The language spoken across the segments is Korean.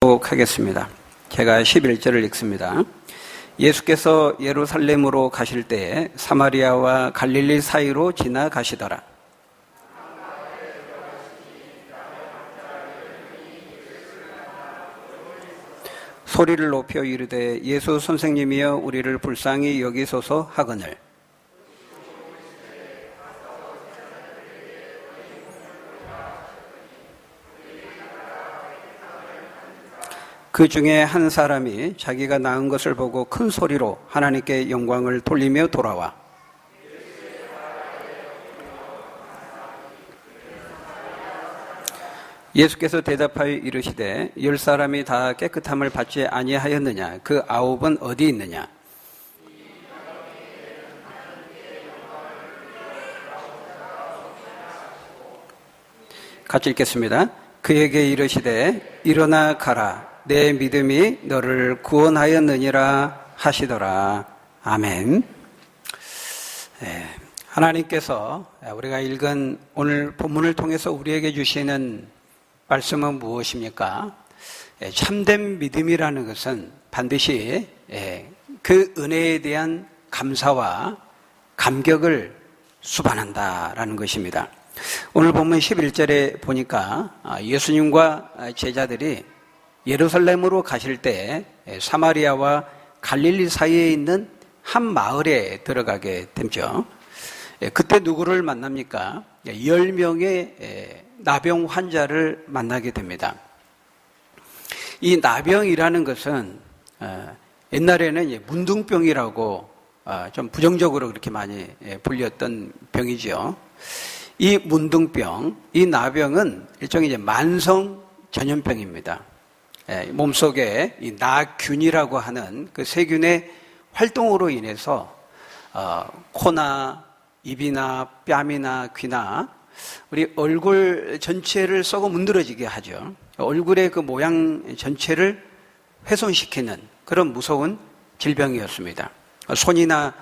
하겠습니다. 제가 11절을 읽습니다. 예수께서 예루살렘으로 가실 때 사마리아와 갈릴리 사이로 지나가시더라. 소리를 높여 이르되 예수 선생님이여 우리를 불쌍히 여기소서 하거늘. 그 중에 한 사람이 자기가 낳은 것을 보고 큰 소리로 하나님께 영광을 돌리며 돌아와 예수께서 대답하여 이르시되 10사람이 다 깨끗함을 받지 아니하였느냐? 그 9은 어디 있느냐? 같이 읽겠습니다. 그에게 이르시되 일어나 가라. 내 믿음이 너를 구원하였느니라 하시더라. 아멘. 하나님께서 우리가 읽은 오늘 본문을 통해서 우리에게 주시는 말씀은 무엇입니까? 참된 믿음이라는 것은 반드시 그 은혜에 대한 감사와 감격을 수반한다라는 것입니다. 오늘 본문 11절에 보니까 예수님과 제자들이 예루살렘으로 가실 때 사마리아와 갈릴리 사이에 있는 한 마을에 들어가게 되죠. 그때 누구를 만납니까? 10명의 나병 환자를 만나게 됩니다. 이 나병이라는 것은 옛날에는 문둥병이라고 좀 부정적으로 그렇게 많이 불렸던 병이죠. 이 문둥병, 이 나병은 일종의 만성 전염병입니다. 몸속에 이 나균이라고 하는 그 세균의 활동으로 인해서 코나 입이나 뺨이나 귀나 우리 얼굴 전체를 썩어 문드러지게 하죠. 얼굴의 그 모양 전체를 훼손시키는 그런 무서운 질병이었습니다. 손이나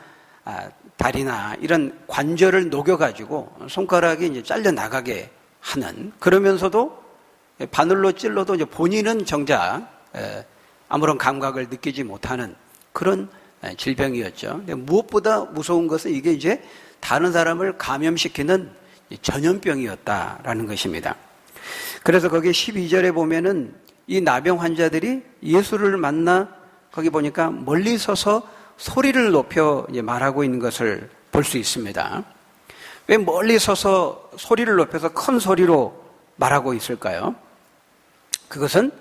다리나 이런 관절을 녹여가지고 손가락이 이제 잘려 나가게 하는, 그러면서도 바늘로 찔러도 이제 본인은 정작 아무런 감각을 느끼지 못하는 그런 질병이었죠. 근데 무엇보다 무서운 것은 이게 이제 다른 사람을 감염시키는 전염병이었다라는 것입니다. 그래서 거기 12절에 보면은 이 나병 환자들이 예수를 만나 거기 보니까 멀리 서서 소리를 높여 말하고 있는 것을 볼 수 있습니다. 왜 멀리 서서 소리를 높여서 큰 소리로 말하고 있을까요? 그것은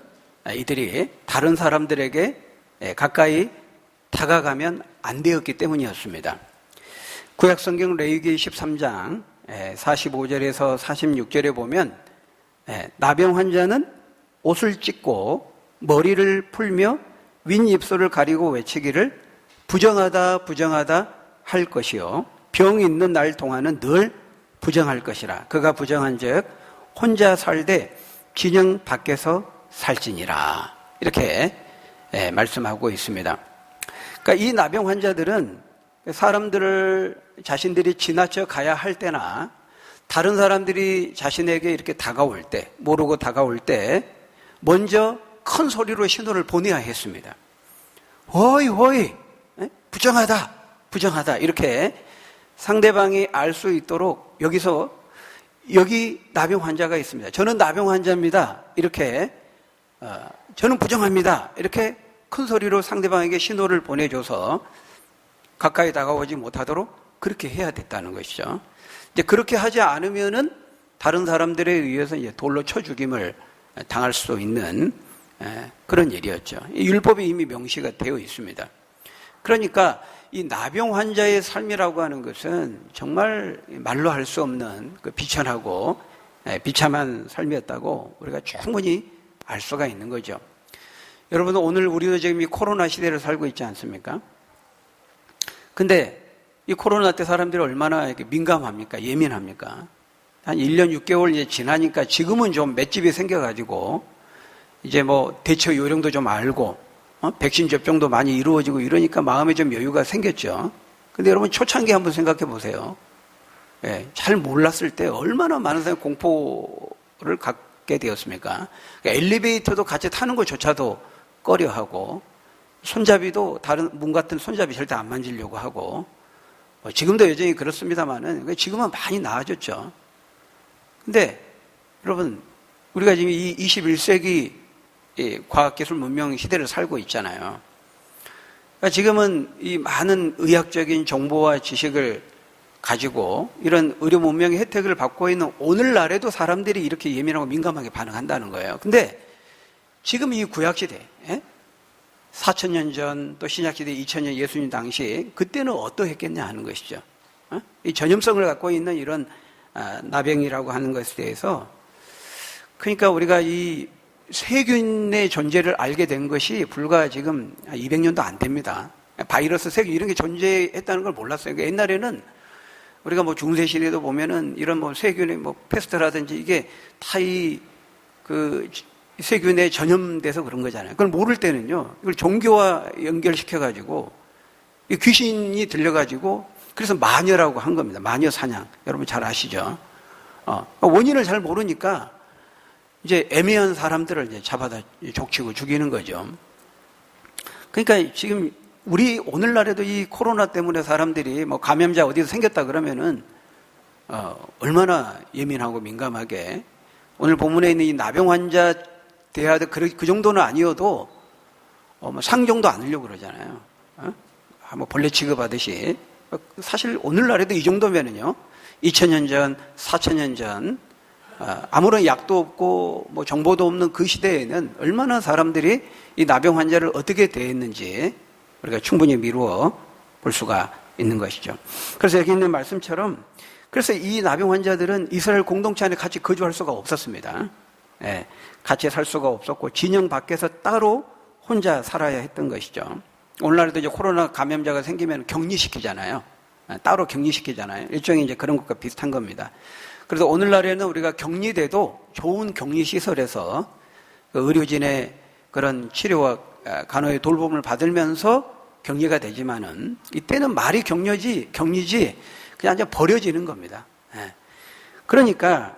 이들이 다른 사람들에게 가까이 다가가면 안 되었기 때문이었습니다. 구약성경 레위기 13장 45절에서 46절에 보면 나병 환자는 옷을 찢고 머리를 풀며 윗입술을 가리고 외치기를 부정하다 부정하다 할 것이요 병 있는 날 동안은 늘 부정할 것이라. 그가 부정한즉 혼자 살되 진영 밖에서 살지니라. 이렇게 말씀하고 있습니다. 그러니까 이 나병 환자들은 사람들을 자신들이 지나쳐 가야 할 때나 다른 사람들이 자신에게 이렇게 다가올 때, 모르고 다가올 때 먼저 큰 소리로 신호를 보내야 했습니다. 호이 호이 부정하다 부정하다 이렇게 상대방이 알 수 있도록 여기 나병 환자가 있습니다. 저는 나병 환자입니다. 이렇게 저는 부정합니다. 이렇게 큰 소리로 상대방에게 신호를 보내줘서 가까이 다가오지 못하도록 그렇게 해야 됐다는 것이죠. 이제 그렇게 하지 않으면은 다른 사람들에 의해서 이제 돌로 쳐 죽임을 당할 수 있는 그런 일이었죠. 율법이 이미 명시가 되어 있습니다. 그러니까 이 나병 환자의 삶이라고 하는 것은 정말 말로 할 수 없는 그 비천하고 비참한 삶이었다고 우리가 충분히 알 수가 있는 거죠. 여러분, 오늘 우리도 지금 이 코로나 시대를 살고 있지 않습니까? 근데 이 코로나 때 사람들이 얼마나 이렇게 민감합니까? 예민합니까? 한 1년 6개월 이제 지나니까 지금은 좀 맷집이 생겨가지고 이제 뭐 대처 요령도 좀 알고 백신 접종도 많이 이루어지고 이러니까 마음에 좀 여유가 생겼죠. 근데 여러분 초창기 한번 생각해 보세요. 잘 몰랐을 때 얼마나 많은 사람이 공포를 찾게 되었습니까? 그러니까 엘리베이터도 같이 타는 것조차도 꺼려하고 손잡이도 다른 문 같은 손잡이 절대 안 만지려고 하고 지금도 여전히 그렇습니다만은 지금은 많이 나아졌죠. 근데 여러분 우리가 지금 이 21세기 과학기술 문명 시대를 살고 있잖아요. 그러니까 지금은 이 많은 의학적인 정보와 지식을 가지고 이런 의료 문명의 혜택을 받고 있는 오늘날에도 사람들이 이렇게 예민하고 민감하게 반응한다는 거예요. 근데 지금 이 구약시대 4,000년 전 또 신약시대 2000년 예수님 당시 그때는 어떠했겠냐 하는 것이죠. 이 전염성을 갖고 있는 이런 나병이라고 하는 것에 대해서 그러니까 우리가 이 세균의 존재를 알게 된 것이 불과 지금 200년도 안 됩니다. 바이러스, 세균 이런 게 존재했다는 걸 몰랐어요. 그러니까 옛날에는 우리가 뭐 중세 시대도 보면은 이런 뭐 세균의 뭐 패스트라든지 이게 다 그 세균에 전염돼서 그런 거잖아요. 그걸 모를 때는요, 이걸 종교와 연결시켜가지고 귀신이 들려가지고 그래서 마녀라고 한 겁니다. 마녀 사냥. 여러분 잘 아시죠? 원인을 잘 모르니까 이제 애매한 사람들을 이제 잡아다 족치고 죽이는 거죠. 그러니까 지금 우리 오늘날에도 이 코로나 때문에 사람들이 뭐 감염자 어디서 생겼다 그러면은 얼마나 예민하고 민감하게 오늘 본문에 있는 이 나병 환자 대하 그 정도는 아니어도 뭐 상종도 안 하려고 그러잖아요. 뭐 벌레 취급하듯이 사실 오늘날에도 이 정도면은요 2000년 전, 4000년 전 아무런 약도 없고 뭐 정보도 없는 그 시대에는 얼마나 사람들이 이 나병 환자를 어떻게 대했는지 우리가 충분히 미루어 볼 수가 있는 것이죠. 그래서 여기 있는 말씀처럼 그래서 이 나병 환자들은 이스라엘 공동체 안에 같이 거주할 수가 없었습니다. 같이 살 수가 없었고 진영 밖에서 따로 혼자 살아야 했던 것이죠. 오늘날에도 이제 코로나 감염자가 생기면 격리시키잖아요. 따로 격리시키잖아요. 일종의 이제 그런 것과 비슷한 겁니다. 그래서 오늘날에는 우리가 격리돼도 좋은 격리시설에서 그 의료진의 그런 치료와 간호의 돌봄을 받으면서 격리가 되지만은 이때는 말이 격리지 그냥 이제 버려지는 겁니다. 그러니까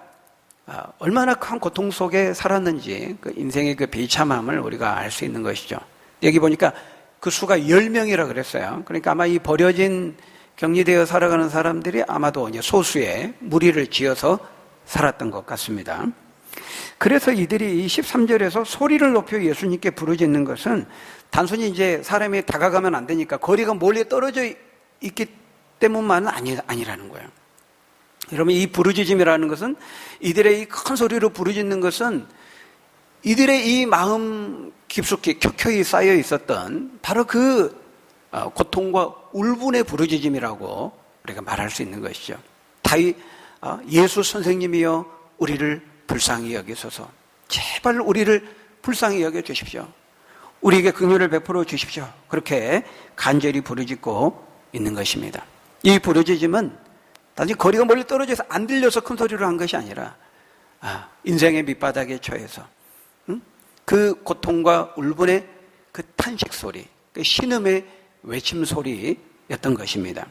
얼마나 큰 고통 속에 살았는지 그 인생의 그 비참함을 우리가 알 수 있는 것이죠. 여기 보니까 그 수가 10명이라 그랬어요. 그러니까 아마 이 버려진 격리되어 살아가는 사람들이 아마도 이제 소수의 무리를 지어서 살았던 것 같습니다. 그래서 이들이 이 13절에서 소리를 높여 예수님께 부르짖는 것은 단순히 이제 사람이 다가가면 안 되니까 거리가 멀리 떨어져 있기 때문만은 아니라는 거예요. 여러분 이 부르짖음이라는 것은 이들의 이 큰 소리로 부르짖는 것은 이들의 이 마음 깊숙이 켜켜이 쌓여 있었던 바로 그 고통과 울분의 부르짖음이라고 우리가 말할 수 있는 것이죠. 다윗 예수 선생님이여 우리를 불쌍히 여기소서. 제발 우리를 불쌍히 여겨 주십시오. 우리에게 긍휼을 베풀어 주십시오. 그렇게 간절히 부르짖고 있는 것입니다. 이 부르짖음은 단지 거리가 멀리 떨어져서 안 들려서 큰 소리로 한 것이 아니라 인생의 밑바닥에 처해서 그 고통과 울분의 그 탄식 소리, 그 신음의 외침 소리였던 것입니다.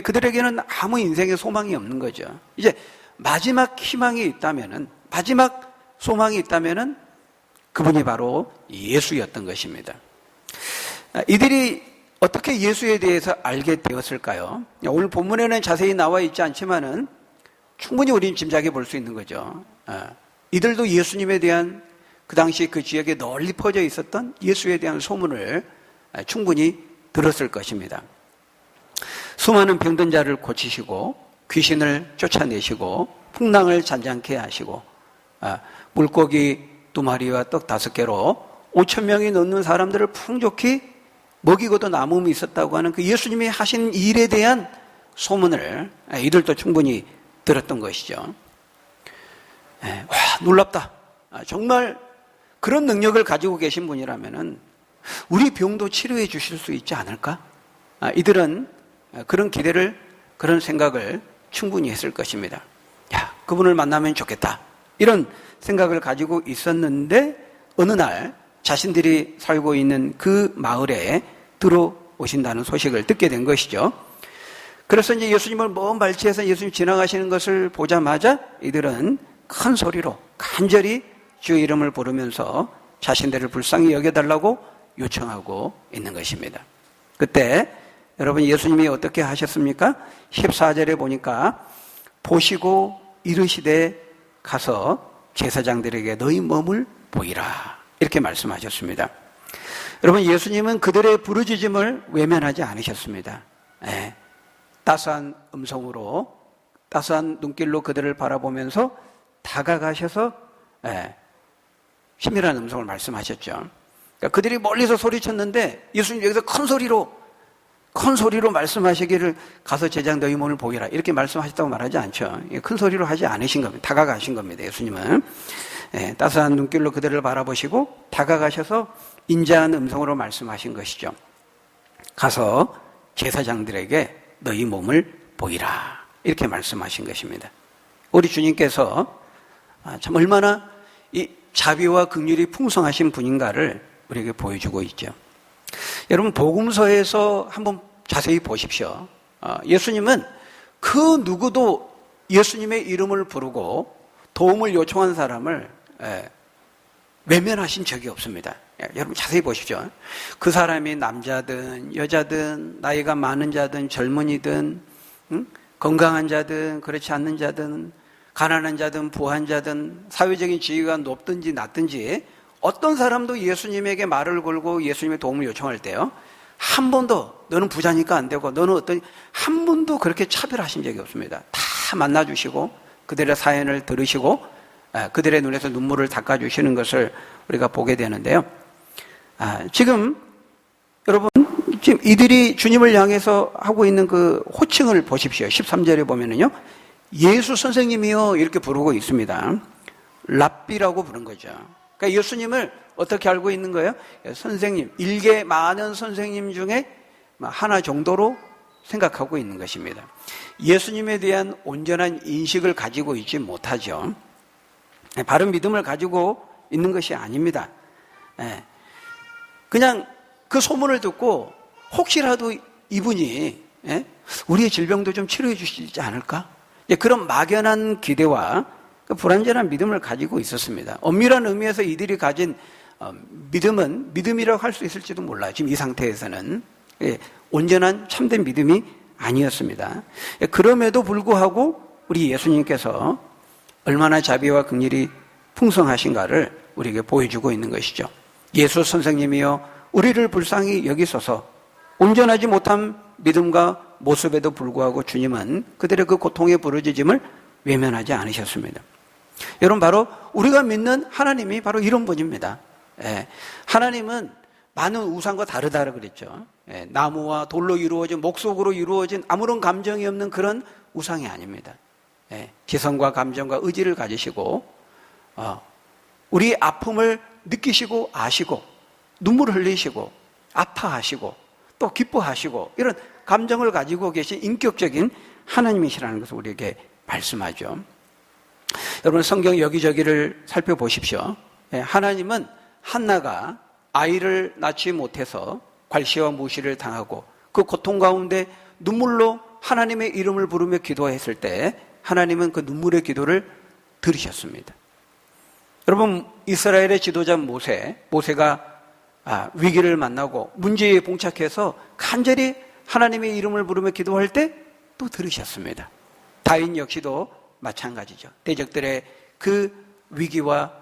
그들에게는 아무 인생의 소망이 없는 거죠. 이제 마지막 희망이 있다면은, 마지막 소망이 있다면은 그분이 바로 예수였던 것입니다. 이들이 어떻게 예수에 대해서 알게 되었을까요? 오늘 본문에는 자세히 나와 있지 않지만은 충분히 우리는 짐작해 볼 수 있는 거죠. 이들도 예수님에 대한 그 당시 그 지역에 널리 퍼져 있었던 예수에 대한 소문을 충분히 들었을 것입니다. 수많은 병든 자를 고치시고 귀신을 쫓아내시고 풍랑을 잔잔케 하시고 물고기 2마리와 떡 5개로 5,000명이 넘는 사람들을 풍족히 먹이고도 남음이 있었다고 하는 그 예수님이 하신 일에 대한 소문을 이들도 충분히 들었던 것이죠. 와, 놀랍다. 정말 그런 능력을 가지고 계신 분이라면은 우리 병도 치료해 주실 수 있지 않을까? 이들은 그런 기대를, 그런 생각을 충분히 했을 것입니다. 야, 그분을 만나면 좋겠다. 이런 생각을 가지고 있었는데 어느 날 자신들이 살고 있는 그 마을에 들어오신다는 소식을 듣게 된 것이죠. 그래서 이제 예수님을 먼 발치에서 예수님 지나가시는 것을 보자마자 이들은 큰 소리로 간절히 주의 이름을 부르면서 자신들을 불쌍히 여겨달라고 요청하고 있는 것입니다. 그때 여러분 예수님이 어떻게 하셨습니까? 14절에 보니까 보시고 이르시되 가서 제사장들에게 너희 몸을 보이라 이렇게 말씀하셨습니다. 여러분 예수님은 그들의 부르짖음을 외면하지 않으셨습니다. 따스한 음성으로 따스한 눈길로 그들을 바라보면서 다가가셔서 심밀한 음성을 말씀하셨죠. 그러니까 그들이 멀리서 소리쳤는데 예수님 여기서 큰 소리로 말씀하시기를 가서 제장 너희 몸을 보이라 이렇게 말씀하셨다고 말하지 않죠. 큰 소리로 하지 않으신 겁니다. 다가가신 겁니다. 예수님은 따스한 눈길로 그들을 바라보시고 다가가셔서 인자한 음성으로 말씀하신 것이죠. 가서 제사장들에게 너희 몸을 보이라 이렇게 말씀하신 것입니다. 우리 주님께서 참 얼마나 이 자비와 긍휼이 풍성하신 분인가를 우리에게 보여주고 있죠. 여러분 복음서에서 한번 자세히 보십시오. 예수님은 그 누구도 예수님의 이름을 부르고 도움을 요청한 사람을 외면하신 적이 없습니다. 여러분 자세히 보십시오. 그 사람이 남자든 여자든 나이가 많은 자든 젊은이든 건강한 자든 그렇지 않는 자든 가난한 자든 부한 자든 사회적인 지위가 높든지 낮든지 어떤 사람도 예수님에게 말을 걸고 예수님의 도움을 요청할 때요 한 번도 너는 부자니까 안 되고 너는 어떤 한 번도 그렇게 차별하신 적이 없습니다. 다 만나주시고 그들의 사연을 들으시고 그들의 눈에서 눈물을 닦아주시는 것을 우리가 보게 되는데요. 지금 여러분 지금 이들이 주님을 향해서 하고 있는 그 호칭을 보십시오. 13절에 보면은요 예수 선생님이요 이렇게 부르고 있습니다. 랍비라고 부른 거죠. 그러니까 예수님을 어떻게 알고 있는 거예요? 선생님, 일개 많은 선생님 중에 하나 정도로 생각하고 있는 것입니다. 예수님에 대한 온전한 인식을 가지고 있지 못하죠. 바른 믿음을 가지고 있는 것이 아닙니다. 그냥 그 소문을 듣고 혹시라도 이분이 우리의 질병도 좀 치료해 주시지 않을까? 그런 막연한 기대와 불완전한 믿음을 가지고 있었습니다. 엄밀한 의미에서 이들이 가진 믿음은 믿음이라고 할 수 있을지도 몰라요. 지금 이 상태에서는 온전한 참된 믿음이 아니었습니다. 그럼에도 불구하고 우리 예수님께서 얼마나 자비와 긍휼이 풍성하신가를 우리에게 보여주고 있는 것이죠. 예수 선생님이여 우리를 불쌍히 여기소서. 온전하지 못한 믿음과 모습에도 불구하고 주님은 그들의 그 고통의 부르짖음을 외면하지 않으셨습니다. 여러분 바로 우리가 믿는 하나님이 바로 이런 분입니다. 하나님은 많은 우상과 다르다고 그랬죠. 나무와 돌로 이루어진 목속으로 이루어진 아무런 감정이 없는 그런 우상이 아닙니다. 지성과 감정과 의지를 가지시고 우리의 아픔을 느끼시고 아시고 눈물을 흘리시고 아파하시고 또 기뻐하시고 이런 감정을 가지고 계신 인격적인 하나님이시라는 것을 우리에게 말씀하죠. 여러분 성경 여기저기를 살펴보십시오. 하나님은 한나가 아이를 낳지 못해서 괄시와 무시를 당하고 그 고통 가운데 눈물로 하나님의 이름을 부르며 기도했을 때 하나님은 그 눈물의 기도를 들으셨습니다. 여러분 이스라엘의 지도자 모세가 위기를 만나고 문제에 봉착해서 간절히 하나님의 이름을 부르며 기도할 때 또 들으셨습니다. 다윗 역시도 마찬가지죠. 대적들의 그 위기와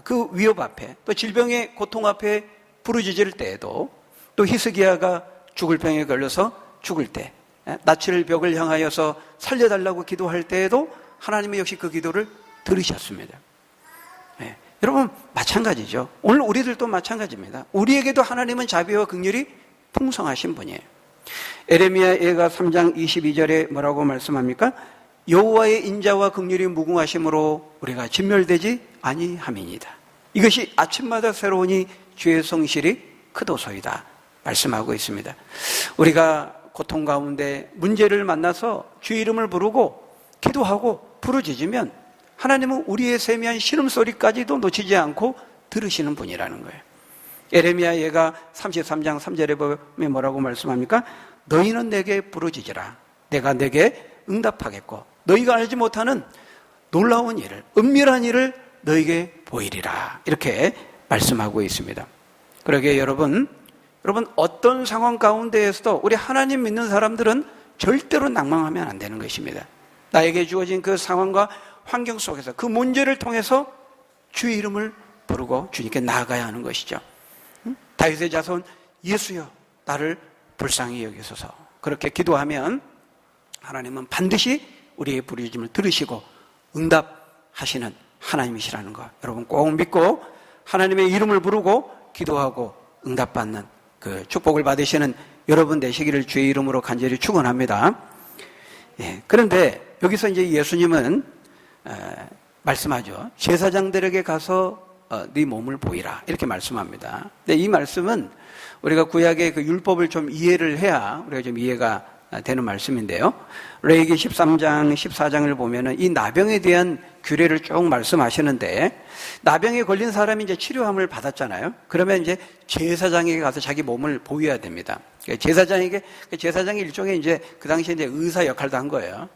그 위협 앞에 또 질병의 고통 앞에 부르짖을 때에도 또 히스기야가 죽을 병에 걸려서 죽을 때 낯을 벽을 향하여서 살려달라고 기도할 때에도 하나님이 역시 그 기도를 들으셨습니다. 여러분 마찬가지죠. 오늘 우리들도 마찬가지입니다. 우리에게도 하나님은 자비와 긍휼이 풍성하신 분이에요. 에레미야 예가 3장 22절에 뭐라고 말씀합니까? 여호와의 인자와 긍휼이 무궁하심으로 우리가 진멸되지 아니함이니이다. 이것이 아침마다 새로우니 주의 성실이 크도소이다 말씀하고 있습니다. 우리가 고통 가운데 문제를 만나서 주의 이름을 부르고 기도하고 부르짖으면 하나님은 우리의 세미한 신음소리까지도 놓치지 않고 들으시는 분이라는 거예요. 에레미야 예가 33장 3절에 보면 뭐라고 말씀합니까? 너희는 내게 부르짖으라. 내가 내게 응답하겠고 너희가 알지 못하는 놀라운 일을 은밀한 일을 너희에게 보이리라. 이렇게 말씀하고 있습니다. 그러게 여러분 어떤 상황 가운데에서도 우리 하나님 믿는 사람들은 절대로 낭망하면 안 되는 것입니다. 나에게 주어진 그 상황과 환경 속에서 그 문제를 통해서 주의 이름을 부르고 주님께 나아가야 하는 것이죠. 다윗의 자손 예수여 나를 불쌍히 여기소서. 그렇게 기도하면 하나님은 반드시 우리의 부르짖음을 들으시고 응답하시는 하나님이시라는 것 여러분 꼭 믿고 하나님의 이름을 부르고 기도하고 응답받는 그 축복을 받으시는 여러분 되시기를 주의 이름으로 간절히 축원합니다. 예, 그런데 여기서 이제 예수님은 말씀하죠. 제사장들에게 가서 네 몸을 보이라 이렇게 말씀합니다. 근데 이 말씀은 우리가 구약의 그 율법을 좀 이해를 해야 우리가 좀 이해가 되는 말씀인데요. 레위기 13장, 14장을 보면은 이 나병에 대한 규례를 쭉 말씀하시는데 나병에 걸린 사람이 이제 치료함을 받았잖아요. 그러면 이제 제사장에게 가서 자기 몸을 보여야 됩니다. 제사장이 일종의 이제 그 당시에 이제 의사 역할도 한 거예요.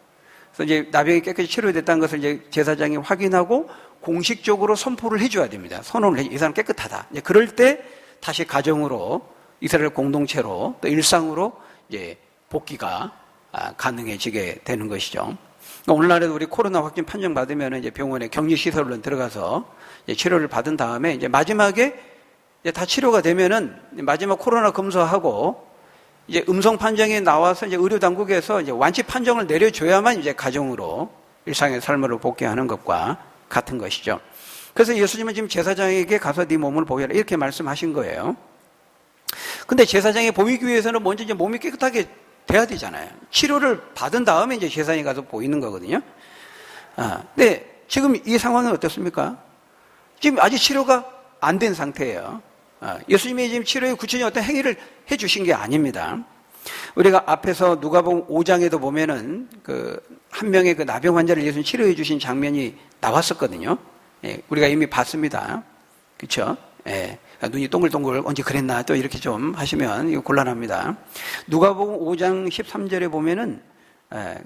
그래서 이제 나병이 깨끗이 치료됐다는 것을 이제 제사장이 확인하고 공식적으로 선포를 해줘야 됩니다. 선언을 해, 이 사람 깨끗하다. 이제 그럴 때 다시 가정으로 이스라엘 공동체로 또 일상으로 이제 복귀가 가능해지게 되는 것이죠. 오늘날에도 우리 코로나 확진 판정 받으면 이제 병원에 격리시설로 들어가서 이제 치료를 받은 다음에 이제 마지막에 이제 다 치료가 되면은 마지막 코로나 검사하고 이제 음성 판정이 나와서 이제 의료 당국에서 이제 완치 판정을 내려줘야만 이제 가정으로 일상의 삶으로 복귀하는 것과 같은 것이죠. 그래서 예수님은 지금 제사장에게 가서 네 몸을 보여라 이렇게 말씀하신 거예요. 근데 제사장이 보이기 위해서는 먼저 이제 몸이 깨끗하게 돼야 되잖아요. 치료를 받은 다음에 이제 제사장이 가서 보이는 거거든요. 근데 지금 이 상황은 어떻습니까? 지금 아직 치료가 안 된 상태예요. 예수님이 지금 치료의 구체적인 어떤 행위를 해 주신 게 아닙니다. 우리가 앞에서 누가복음 5장에도 보면은 그 한 명의 그 나병 환자를 예수님 치료해 주신 장면이 나왔었거든요. 예, 우리가 이미 봤습니다. 그렇죠? 예. 눈이 동글동글 언제 그랬나 또 이렇게 좀 하시면 이거 곤란합니다. 누가복음 5장 13절에 보면은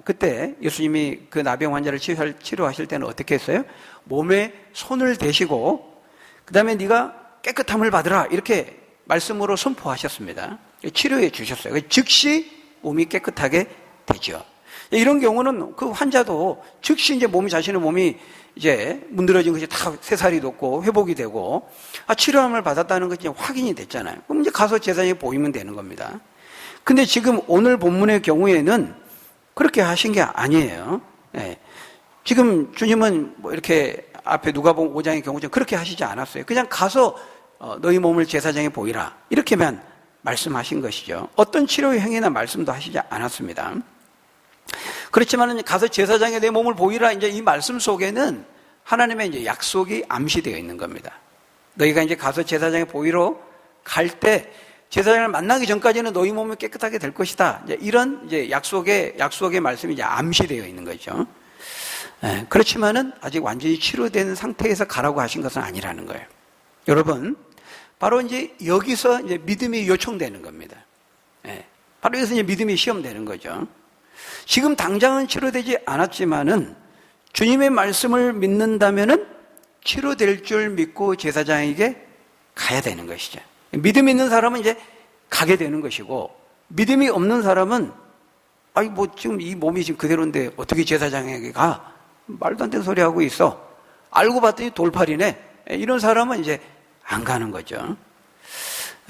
그때 예수님이 그 나병 환자를 치료하실 때는 어떻게 했어요? 몸에 손을 대시고 그 다음에 네가 깨끗함을 받으라 이렇게 말씀으로 선포하셨습니다. 치료해 주셨어요. 즉시 몸이 깨끗하게 되죠. 이런 경우는 그 환자도 즉시 이제 자신의 몸이 이제 문드러진 것이 다 새살이 돋고 회복이 되고 치료함을 받았다는 것이 확인이 됐잖아요. 그럼 이제 가서 제사장이 보이면 되는 겁니다. 근데 지금 오늘 본문의 경우에는 그렇게 하신 게 아니에요. 네. 지금 주님은 뭐 이렇게 앞에 누가복음 5장의 경우처럼 그렇게 하시지 않았어요. 그냥 가서 너희 몸을 제사장에 보이라 이렇게만 말씀하신 것이죠. 어떤 치료의 행위나 말씀도 하시지 않았습니다. 그렇지만 가서 제사장에 내 몸을 보이라 이제 이 말씀 속에는 하나님의 이제 약속이 암시되어 있는 겁니다. 너희가 이제 가서 제사장에 보이러 갈 때 제사장을 만나기 전까지는 너희 몸이 깨끗하게 될 것이다. 이제 이런 이제 약속의 말씀이 이제 암시되어 있는 거죠. 그렇지만은 아직 완전히 치료된 상태에서 가라고 하신 것은 아니라는 거예요. 여러분, 바로 이제 여기서 이제 믿음이 요청되는 겁니다. 바로 여기서 이제 믿음이 시험되는 거죠. 지금 당장은 치료되지 않았지만은 주님의 말씀을 믿는다면은 치료될 줄 믿고 제사장에게 가야 되는 것이죠. 믿음 있는 사람은 이제 가게 되는 것이고 믿음이 없는 사람은 지금 이 몸이 지금 그대로인데 어떻게 제사장에게 가? 말도 안 되는 소리 하고 있어. 알고 봤더니 돌팔이네. 이런 사람은 이제 안 가는 거죠.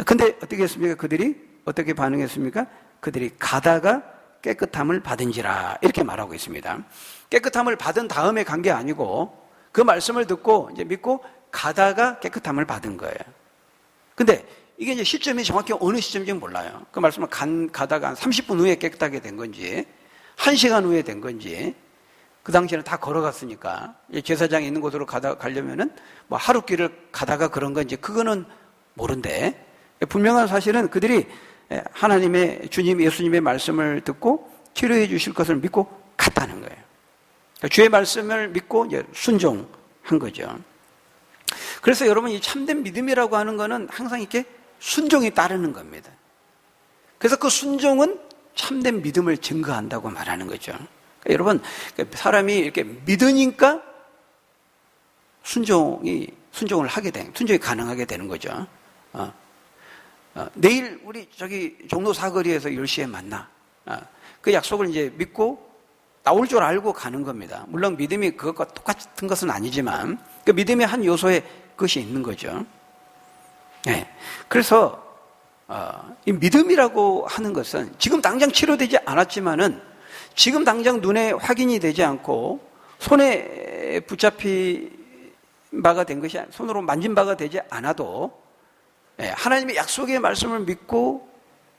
근데 어떻게 했습니까? 그들이 어떻게 반응했습니까? 그들이 가다가 깨끗함을 받은지라 이렇게 말하고 있습니다. 깨끗함을 받은 다음에 간 게 아니고 그 말씀을 듣고 이제 믿고 가다가 깨끗함을 받은 거예요. 근데 이게 이제 시점이 정확히 어느 시점인지 몰라요. 그 말씀을 가다가 한 30분 후에 깨끗하게 된 건지 1시간 후에 된 건지 그 당시에는 다 걸어갔으니까 제사장이 있는 곳으로 가려면은 뭐 하루길을 가다가 그런 건지 그거는 모른데 분명한 사실은 그들이 하나님의 주님 예수님의 말씀을 듣고 치료해 주실 것을 믿고 갔다는 거예요. 그러니까 주의 말씀을 믿고 이제 순종한 거죠. 그래서 여러분 이 참된 믿음이라고 하는 거는 항상 이렇게 순종이 따르는 겁니다. 그래서 그 순종은 참된 믿음을 증거한다고 말하는 거죠. 그러니까 여러분 사람이 이렇게 믿으니까 순종이 순종이 가능하게 되는 거죠. 내일 우리 저기 종로 사거리에서 10시에 만나. 그 약속을 이제 믿고 나올 줄 알고 가는 겁니다. 물론 믿음이 그것과 똑같은 것은 아니지만 그 믿음의 한 요소에 그것이 있는 거죠. 네. 그래서 이 믿음이라고 하는 것은 지금 당장 치료되지 않았지만은 지금 당장 눈에 확인이 되지 않고 손에 붙잡힌 바가 된 것이 손으로 만진 바가 되지 않아도 하나님의 약속의 말씀을 믿고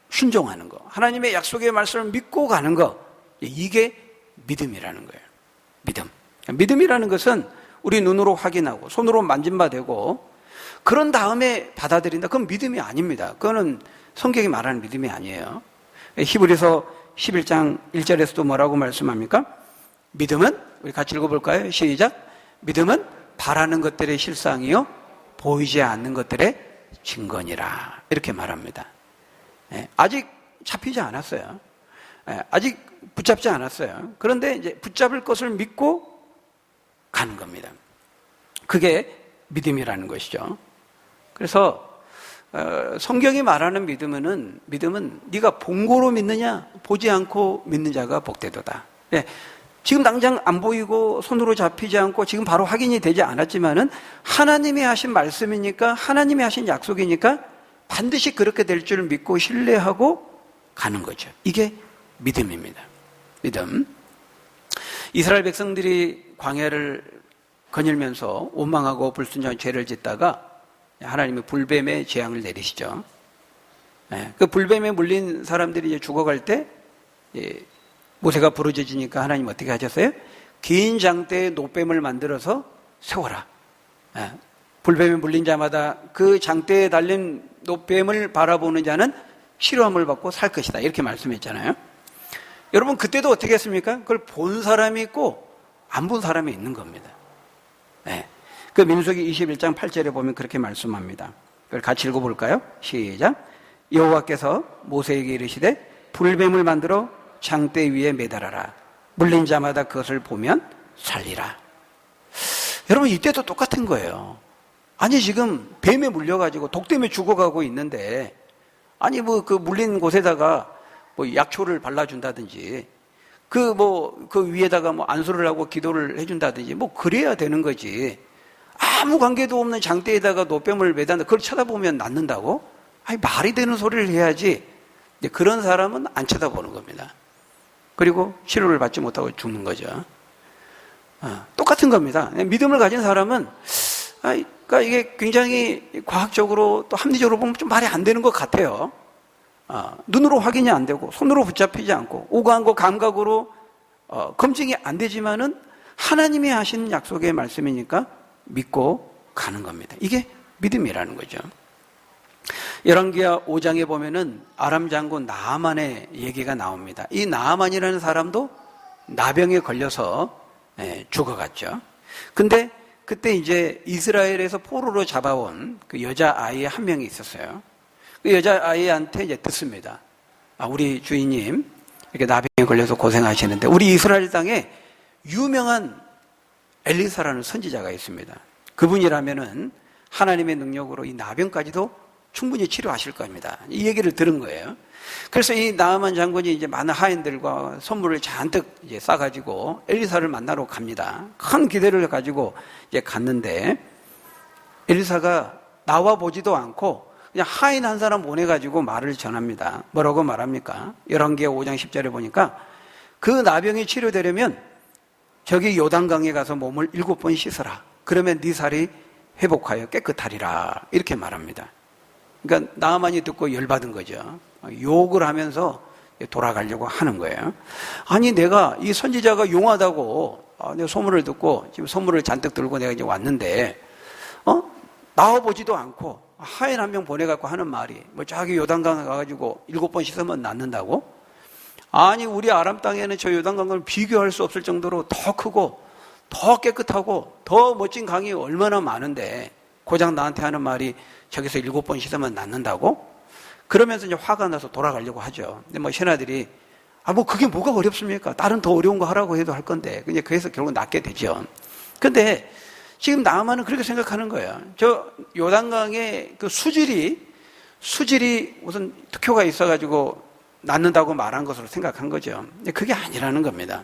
순종하는 것, 하나님의 약속의 말씀을 믿고 가는 것, 이게 믿음이라는 거예요. 믿음이라는 것은 우리 눈으로 확인하고 손으로 만진 바 되고 그런 다음에 받아들인다. 그건 믿음이 아닙니다. 그거는 성경이 말하는 믿음이 아니에요. 히브리서 11장 1절에서도 뭐라고 말씀합니까? 믿음은, 우리 같이 읽어볼까요? 시작. 믿음은 바라는 것들의 실상이요 보이지 않는 것들의 증거니라. 이렇게 말합니다. 아직 잡히지 않았어요. 아직 붙잡지 않았어요. 그런데 이제 붙잡을 것을 믿고 가는 겁니다. 그게 믿음이라는 것이죠. 그래서 성경이 말하는 믿음은 네가 본고로 믿느냐 보지 않고 믿는 자가 복되도다. 지금 당장 안 보이고 손으로 잡히지 않고 지금 바로 확인이 되지 않았지만은 하나님이 하신 말씀이니까 하나님이 하신 약속이니까 반드시 그렇게 될 줄 믿고 신뢰하고 가는 거죠. 이게 믿음입니다. 믿음. 이스라엘 백성들이 광야를 거닐면서 원망하고 불순종한 죄를 짓다가 하나님이 불뱀의 재앙을 내리시죠. 그 불뱀에 물린 사람들이 이제 죽어갈 때 모세가 부르짖으니까 하나님 어떻게 하셨어요? 긴 장대에 노뱀을 만들어서 세워라. 불뱀에 물린 자마다 그 장대에 달린 노뱀을 바라보는 자는 치료함을 받고 살 것이다. 이렇게 말씀했잖아요. 여러분 그때도 어떻게 했습니까? 그걸 본 사람이 있고 안 본 사람이 있는 겁니다. 그 민수기 21장 8절에 보면 그렇게 말씀합니다. 그걸 같이 읽어볼까요? 시작. 여호와께서 모세에게 이르시되 불뱀을 만들어 장대 위에 매달아라. 물린 자마다 그것을 보면 살리라. 여러분 이때도 똑같은 거예요. 아니 지금 뱀에 물려가지고 독 때문에 죽어가고 있는데 아니 그 물린 곳에다가 약초를 발라준다든지 그 위에다가 안수를 하고 기도를 해준다든지 그래야 되는 거지. 아무 관계도 없는 장대에다가 노뱀을 매단다. 그걸 쳐다보면 낫는다고? 아니 말이 되는 소리를 해야지. 그런 사람은 안 쳐다보는 겁니다. 그리고 치료를 받지 못하고 죽는 거죠. 똑같은 겁니다. 믿음을 가진 사람은 그러니까 이게 굉장히 과학적으로 또 합리적으로 보면 좀 말이 안 되는 것 같아요. 눈으로 확인이 안 되고 손으로 붙잡히지 않고 오감과 감각으로 검증이 안 되지만은 하나님이 하신 약속의 말씀이니까 믿고 가는 겁니다. 이게 믿음이라는 거죠. 열왕기하 5장에 보면은 아람 장군 나아만의 얘기가 나옵니다. 이 나아만이라는 사람도 나병에 걸려서 죽어갔죠. 근데 그때 이제 이스라엘에서 포로로 잡아온 그 여자아이 한 명이 있었어요. 그 여자아이한테 이제 듣습니다. 우리 주인님 이렇게 나병에 걸려서 고생하시는데 우리 이스라엘 땅에 유명한 엘리사라는 선지자가 있습니다. 그분이라면은 하나님의 능력으로 이 나병까지도 충분히 치료하실 겁니다. 이 얘기를 들은 거예요. 그래서 이 나아만 장군이 이제 많은 하인들과 선물을 잔뜩 이제 싸가지고 엘리사를 만나러 갑니다. 큰 기대를 가지고 이제 갔는데 엘리사가 나와 보지도 않고 그냥 하인 한 사람 보내가지고 말을 전합니다. 뭐라고 말합니까? 열왕기하 5장 10절에 보니까 그 나병이 치료되려면 저기 요단강에 가서 몸을 7번 씻어라. 그러면 네 살이 회복하여 깨끗하리라. 이렇게 말합니다. 그러니까 나아만이 듣고 열받은 거죠. 욕을 하면서 돌아가려고 하는 거예요. 아니 내가 이 선지자가 용하다고 내가 소문을 듣고 지금 선물을 잔뜩 들고 내가 이제 왔는데 나와보지도 않고 하인 한 명 보내갖고 하는 말이 저기 요단강에 가가지고 7번 씻으면 낫는다고? 아니 우리 아람 땅에는 저 요단강을 비교할 수 없을 정도로 더 크고 더 깨끗하고 더 멋진 강이 얼마나 많은데 고작 나한테 하는 말이 저기서 7번 씻으면 낫는다고? 그러면서 이제 화가 나서 돌아가려고 하죠. 근데 신하들이 그게 뭐가 어렵습니까? 다른 더 어려운 거 하라고 해도 할 건데 그래서 결국 낫게 되죠. 근데 지금 나아만은 그렇게 생각하는 거예요. 저 요단강의 그 수질이 무슨 특효가 있어가지고 낫는다고 말한 것으로 생각한 거죠. 근데 그게 아니라는 겁니다.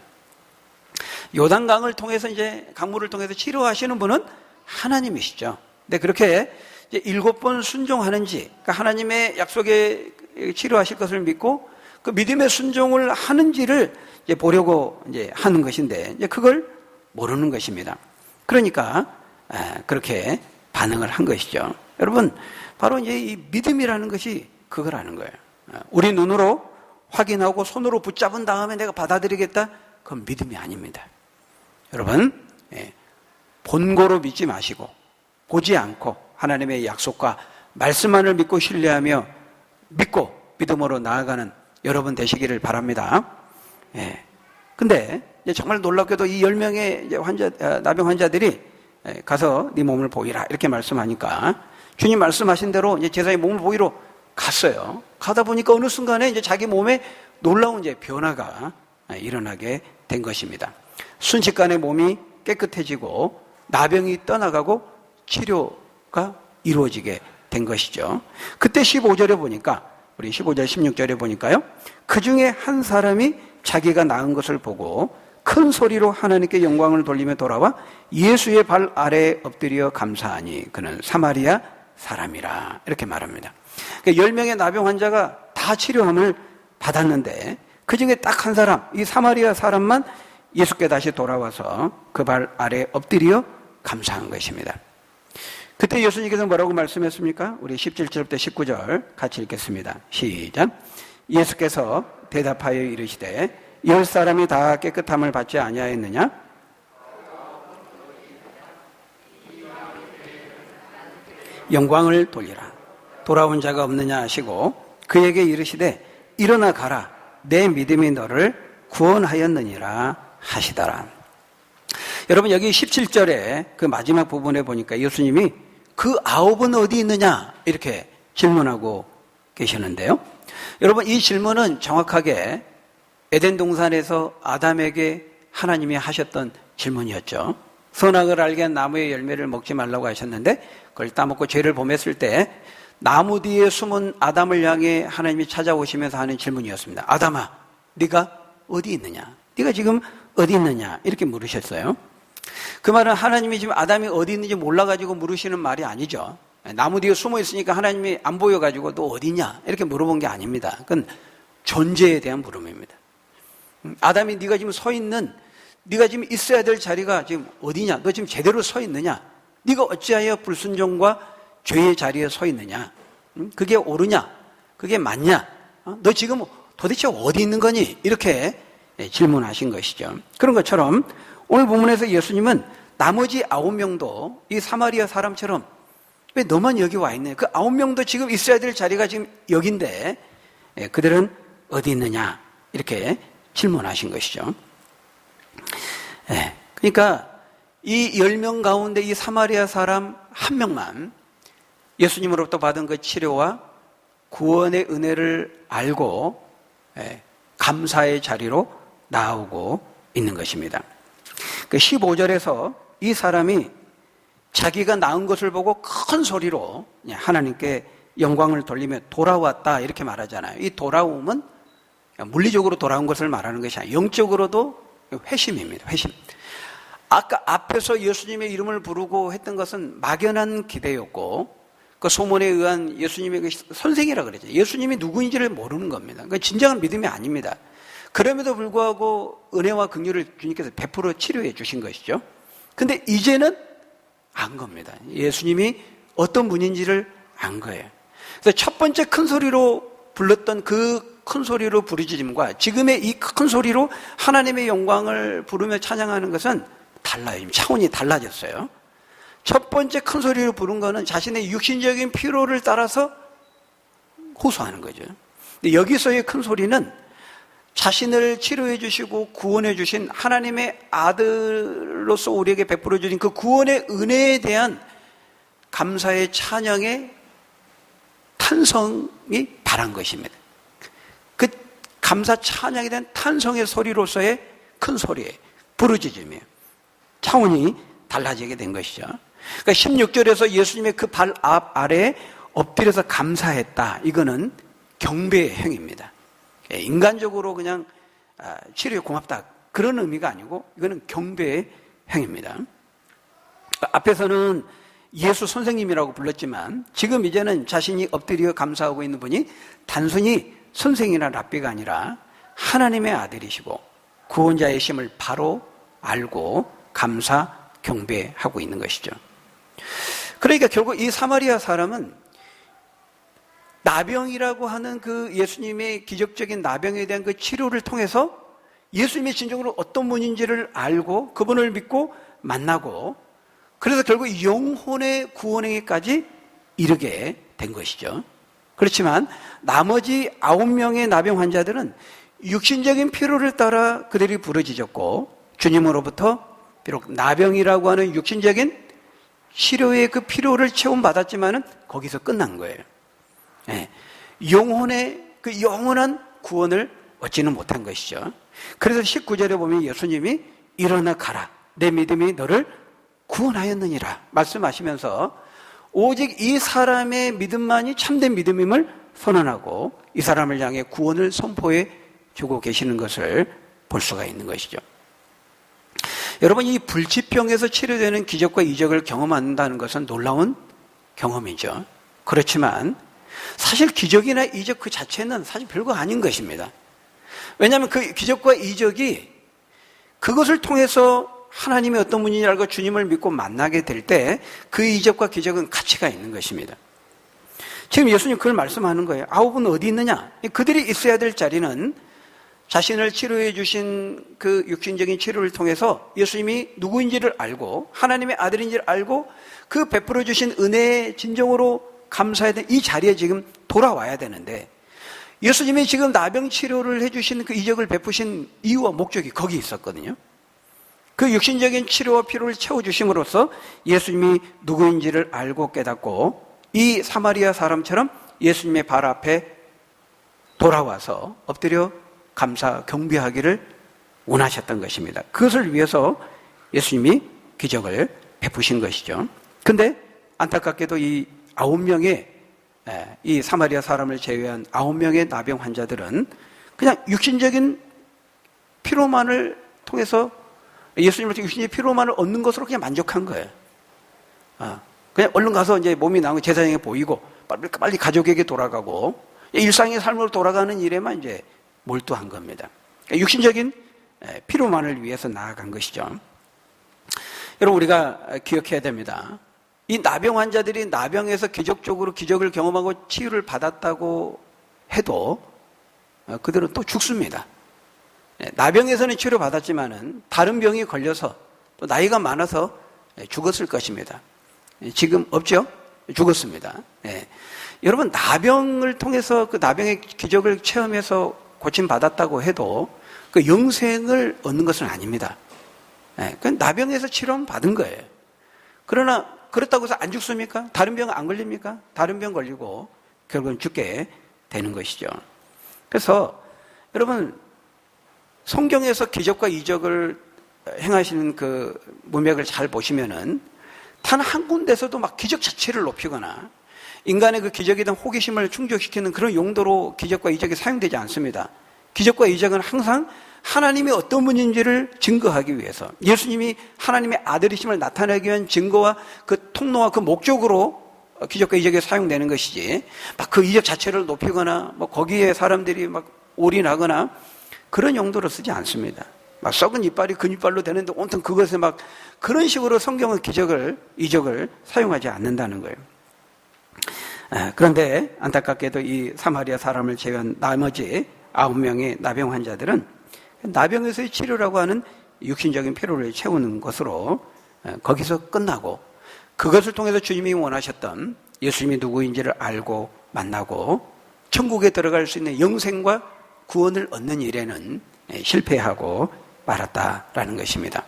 요단강을 통해서 이제 강물을 통해서 치료하시는 분은 하나님이시죠. 근데 그렇게 이제 7번 순종하는지, 그러니까 하나님의 약속에 치료하실 것을 믿고 그 믿음의 순종을 하는지를 이제 보려고 이제 하는 것인데, 이제 그걸 모르는 것입니다. 그러니까 그렇게 반응을 한 것이죠. 여러분, 바로 이제 이 믿음이라는 것이 그거라는 거예요. 우리 눈으로 확인하고 손으로 붙잡은 다음에 내가 받아들이겠다? 그건 믿음이 아닙니다. 여러분, 본고로 믿지 마시고 보지 않고 하나님의 약속과 말씀만을 믿고 신뢰하며 믿고 믿음으로 나아가는 여러분 되시기를 바랍니다. 근데 정말 놀랍게도 이 10명의 나병 환자들이 가서 네 몸을 보이라 이렇게 말씀하니까 주님 말씀하신 대로 이제 제자의 몸을 보이러 갔어요. 가다 보니까 어느 순간에 이제 자기 몸에 놀라운 이제 변화가 일어나게 된 것입니다. 순식간에 몸이 깨끗해지고 나병이 떠나가고 치료가 이루어지게 된 것이죠. 그때 15절에 보니까, 우리 15절 16절에 보니까요, 그 중에 한 사람이 자기가 나은 것을 보고 큰 소리로 하나님께 영광을 돌리며 돌아와 예수의 발 아래에 엎드려 감사하니 그는 사마리아 사람이라 이렇게 말합니다. 그러니까 10명의 나병 환자가 다 치료함을 받았는데 그 중에 딱 한 사람, 이 사마리아 사람만 예수께 다시 돌아와서 그 발 아래에 엎드려 감사한 것입니다. 그때 예수님께서 뭐라고 말씀했습니까? 우리 17절부터 19절 같이 읽겠습니다. 시작. 예수께서 대답하여 이르시되 10사람이 다 깨끗함을 받지 아니하였느냐? 영광을 돌리라. 돌아온 자가 없느냐 하시고 그에게 이르시되 일어나 가라. 내 믿음이 너를 구원하였느니라 하시더라. 여러분, 여기 17절에 그 마지막 부분에 보니까 예수님이 그 9은 어디 있느냐 이렇게 질문하고 계시는데요. 여러분, 이 질문은 정확하게 에덴 동산에서 아담에게 하나님이 하셨던 질문이었죠. 선악을 알게 한 나무의 열매를 먹지 말라고 하셨는데 그걸 따먹고 죄를 범했을 때 나무 뒤에 숨은 아담을 향해 하나님이 찾아오시면서 하는 질문이었습니다. 아담아, 네가 어디 있느냐? 네가 지금 어디 있느냐? 이렇게 물으셨어요. 그 말은 하나님이 지금 아담이 어디 있는지 몰라가지고 물으시는 말이 아니죠. 나무 뒤에 숨어 있으니까 하나님이 안 보여가지고 너 어디 있냐? 이렇게 물어본 게 아닙니다. 그건 존재에 대한 물음입니다. 아담이 네가 지금 서 있는, 네가 지금 있어야 될 자리가 지금 어디냐? 너 지금 제대로 서 있느냐? 네가 어찌하여 불순종과 죄의 자리에 서 있느냐? 그게 옳으냐? 그게 맞냐? 너 지금 도대체 어디 있는 거니? 이렇게 질문하신 것이죠. 그런 것처럼 오늘 본문에서 예수님은 나머지 9명도 이 사마리아 사람처럼 왜 너만 여기 와 있네? 그 9명도 지금 있어야 될 자리가 지금 여긴데 그들은 어디 있느냐? 이렇게 질문하신 것이죠. 그러니까 이 10명 가운데 이 사마리아 사람 한 명만 예수님으로부터 받은 그 치료와 구원의 은혜를 알고 감사의 자리로 나오고 있는 것입니다. 그 15절에서 이 사람이 자기가 나은 것을 보고 큰 소리로 하나님께 영광을 돌리며 돌아왔다 이렇게 말하잖아요. 이 돌아옴은 물리적으로 돌아온 것을 말하는 것이 아니라 영적으로도 회심입니다. 회심. 아까 앞에서 예수님의 이름을 부르고 했던 것은 막연한 기대였고 그 소문에 의한 예수님의 그 선생이라고 그랬죠. 예수님이 누구인지를 모르는 겁니다. 그러니까 진정한 믿음이 아닙니다. 그럼에도 불구하고 은혜와 긍휼을 주님께서 베풀어 치료해 주신 것이죠. 근데 이제는 안 겁니다. 예수님이 어떤 분인지를 안 거예요. 그래서 첫 번째 큰 소리로 불렀던 그 큰 소리로 부르짖음과 지금의 이 큰 소리로 하나님의 영광을 부르며 찬양하는 것은 달라요. 차원이 달라졌어요. 첫 번째 큰 소리로 부른 거는 자신의 육신적인 피로를 따라서 호소하는 거죠. 근데 여기서의 큰 소리는 자신을 치료해 주시고 구원해 주신 하나님의 아들로서 우리에게 베풀어 주신 그 구원의 은혜에 대한 감사의 찬양의 탄성이 발한 것입니다. 그 감사 찬양에 대한 탄성의 소리로서의 큰 소리에 부르짖음이에요. 차원이 달라지게 된 것이죠. 그러니까 16절에서 예수님의 그 발 앞 아래에 엎드려서 감사했다. 이거는 경배의 행위입니다. 인간적으로 그냥 치료에 고맙다. 그런 의미가 아니고 이거는 경배의 행위입니다. 앞에서는 예수 선생님이라고 불렀지만 지금 이제는 자신이 엎드려 감사하고 있는 분이 단순히 선생이나 랍비가 아니라 하나님의 아들이시고 구원자의 심을 바로 알고 감사, 경배하고 있는 것이죠. 그러니까 결국 이 사마리아 사람은 나병이라고 하는 그 예수님의 기적적인 나병에 대한 그 치료를 통해서 예수님이 진정으로 어떤 분인지를 알고 그분을 믿고 만나고 그래서 결국 영혼의 구원에까지 이르게 된 것이죠. 그렇지만 나머지 9명의 나병 환자들은 육신적인 필요를 따라 그들이 부르짖었고 주님으로부터 비록 나병이라고 하는 육신적인 치료의 그 필요를 체험받았지만은 거기서 끝난 거예요. 영혼의 그 영원한 구원을 얻지는 못한 것이죠. 그래서 19절에 보면 예수님이 일어나 가라. 내 믿음이 너를 구원하였느니라 말씀하시면서 오직 이 사람의 믿음만이 참된 믿음임을 선언하고 이 사람을 향해 구원을 선포해 주고 계시는 것을 볼 수가 있는 것이죠. 여러분, 이 불치병에서 치료되는 기적과 이적을 경험한다는 것은 놀라운 경험이죠. 그렇지만 사실 기적이나 이적 그 자체는 사실 별거 아닌 것입니다. 왜냐하면 그 기적과 이적이 그것을 통해서 하나님이 어떤 분인지 알고 주님을 믿고 만나게 될 때 그 이적과 기적은 가치가 있는 것입니다. 지금 예수님 그걸 말씀하는 거예요. 9은 어디 있느냐? 그들이 있어야 될 자리는 자신을 치료해 주신 그 육신적인 치료를 통해서 예수님이 누구인지를 알고 하나님의 아들인지를 알고 그 베풀어 주신 은혜의 진정으로 감사해야 되는 이 자리에 지금 돌아와야 되는데 예수님이 지금 나병 치료를 해주신 그 이적을 베푸신 이유와 목적이 거기 있었거든요. 그 육신적인 치료와 필요를 채워주심으로써 예수님이 누구인지를 알고 깨닫고 이 사마리아 사람처럼 예수님의 발 앞에 돌아와서 엎드려 감사, 경배하기를 원하셨던 것입니다. 그것을 위해서 예수님이 기적을 베푸신 것이죠. 근데 안타깝게도 이 9명의 이 사마리아 사람을 제외한 9명의 나병 환자들은 그냥 육신적인 피로만을 통해서 예수님을 통해 육신의 피로만을 얻는 것으로 그냥 만족한 거예요. 그냥 얼른 가서 이제 몸이 나온 제사장에 보이고 빨리 가족에게 돌아가고 일상의 삶으로 돌아가는 일에만 이제 몰두한 겁니다. 육신적인 피로만을 위해서 나아간 것이죠. 여러분, 우리가 기억해야 됩니다. 이 나병 환자들이 나병에서 기적적으로 기적을 경험하고 치유를 받았다고 해도 그들은 또 죽습니다. 나병에서는 치료받았지만은 다른 병이 걸려서 또 나이가 많아서 죽었을 것입니다. 지금 없죠? 죽었습니다. 여러분, 나병을 통해서 그 나병의 기적을 체험해서 고침받았다고 해도 그 영생을 얻는 것은 아닙니다. 그 나병에서 치료는 받은 거예요. 그러나 그렇다고 해서 안 죽습니까? 다른 병 안 걸립니까? 다른 병 걸리고 결국은 죽게 되는 것이죠. 그래서 여러분, 성경에서 기적과 이적을 행하시는 그 문맥을 잘 보시면은 단 한 군데서도 막 기적 자체를 높이거나 인간의 그 기적에 대한 호기심을 충족시키는 그런 용도로 기적과 이적이 사용되지 않습니다. 기적과 이적은 항상 하나님이 어떤 분인지를 증거하기 위해서 예수님이 하나님의 아들이심을 나타내기 위한 증거와 그 통로와 그 목적으로 기적과 이적에 사용되는 것이지 막 그 이적 자체를 높이거나 뭐 거기에 사람들이 막 올인하거나 그런 용도로 쓰지 않습니다. 막 썩은 이빨이 근이빨로 되는데 온통 그것에 막 그런 식으로 성경은 기적을, 이적을 사용하지 않는다는 거예요. 그런데 안타깝게도 이 사마리아 사람을 제외한 나머지 9명의 나병 환자들은 나병에서의 치료라고 하는 육신적인 피로를 채우는 것으로 거기서 끝나고 그것을 통해서 주님이 원하셨던 예수님이 누구인지를 알고 만나고 천국에 들어갈 수 있는 영생과 구원을 얻는 일에는 실패하고 말았다라는 것입니다.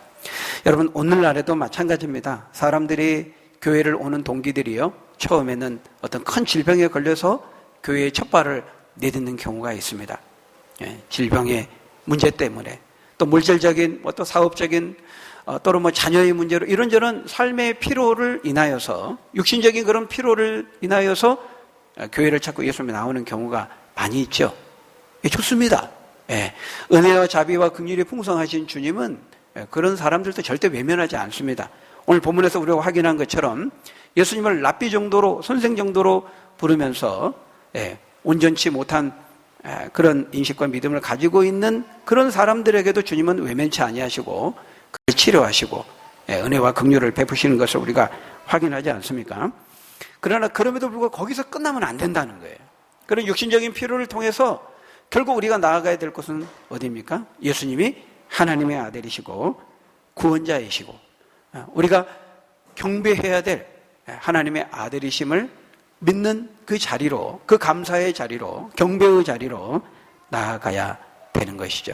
여러분, 오늘날에도 마찬가지입니다. 사람들이 교회를 오는 동기들이요, 처음에는 어떤 큰 질병에 걸려서 교회에 첫 발을 내딛는 경우가 있습니다. 질병의 문제 때문에 또 물질적인 또 사업적인 또는 뭐 자녀의 문제로 이런저런 삶의 피로를 인하여서, 육신적인 그런 피로를 인하여서 교회를 찾고 예수님이 나오는 경우가 많이 있죠. 예, 좋습니다. 예, 은혜와 자비와 긍휼이 풍성하신 주님은 그런 사람들도 절대 외면하지 않습니다. 오늘 본문에서 우리가 확인한 것처럼 예수님을 랍비 정도로, 선생 정도로 부르면서 온전치 못한 그런 인식과 믿음을 가지고 있는 그런 사람들에게도 주님은 외면치 아니하시고 그를 치료하시고 은혜와 긍휼을 베푸시는 것을 우리가 확인하지 않습니까? 그러나 그럼에도 불구하고 거기서 끝나면 안 된다는 거예요. 그런 육신적인 필요를 통해서 결국 우리가 나아가야 될 곳은 어디입니까? 예수님이 하나님의 아들이시고 구원자이시고 우리가 경배해야 될 하나님의 아들이심을 믿는 그 자리로, 그 감사의 자리로, 경배의 자리로 나아가야 되는 것이죠.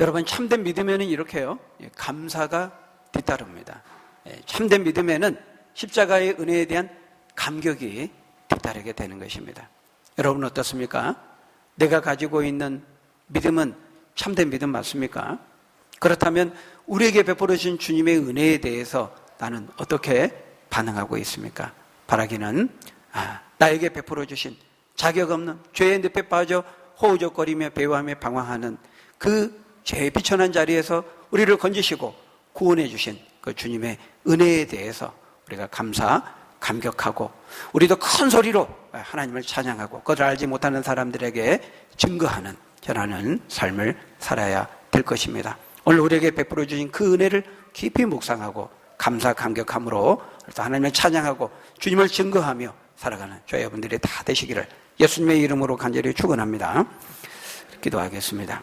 여러분, 참된 믿음에는 이렇게요, 감사가 뒤따릅니다. 참된 믿음에는 십자가의 은혜에 대한 감격이 뒤따르게 되는 것입니다. 여러분 어떻습니까? 내가 가지고 있는 믿음은 참된 믿음 맞습니까? 그렇다면 우리에게 베풀어진 주님의 은혜에 대해서 나는 어떻게 반응하고 있습니까? 바라기는 나에게 베풀어 주신 자격 없는 죄의 늪에 빠져 허우적거리며 배회하며 방황하는 그 죄의 비천한 자리에서 우리를 건지시고 구원해 주신 그 주님의 은혜에 대해서 우리가 감격하고 우리도 큰 소리로 하나님을 찬양하고 그것을 알지 못하는 사람들에게 증거하는 전하는 삶을 살아야 될 것입니다. 오늘 우리에게 베풀어 주신 그 은혜를 깊이 묵상하고 감격함으로 하나님을 찬양하고 주님을 증거하며 살아가는 저희 여러분들이 다 되시기를 예수님의 이름으로 간절히 축원합니다. 기도하겠습니다.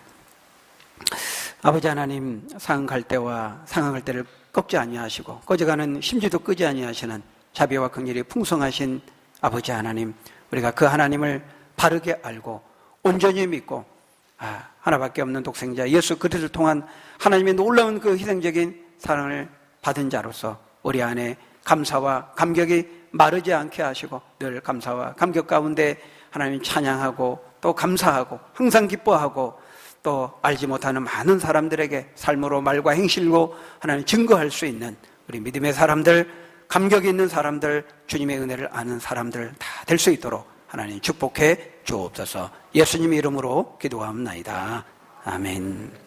아버지 하나님, 상응할 때와 상응할 때를 꺾지 아니하시고 꺼져가는 심지도 끄지 아니하시는 자비와 긍휼이 풍성하신 아버지 하나님, 우리가 그 하나님을 바르게 알고 온전히 믿고 하나밖에 없는 독생자 예수 그리스도를 통한 하나님의 놀라운 그 희생적인 사랑을 받은 자로서 우리 안에 감사와 감격이 마르지 않게 하시고 늘 감사와 감격 가운데 하나님 찬양하고 또 감사하고 항상 기뻐하고 또 알지 못하는 많은 사람들에게 삶으로 말과 행실로 하나님 증거할 수 있는 우리 믿음의 사람들, 감격이 있는 사람들, 주님의 은혜를 아는 사람들 다 될 수 있도록 하나님 축복해 주옵소서. 예수님의 이름으로 기도합니다. 아멘.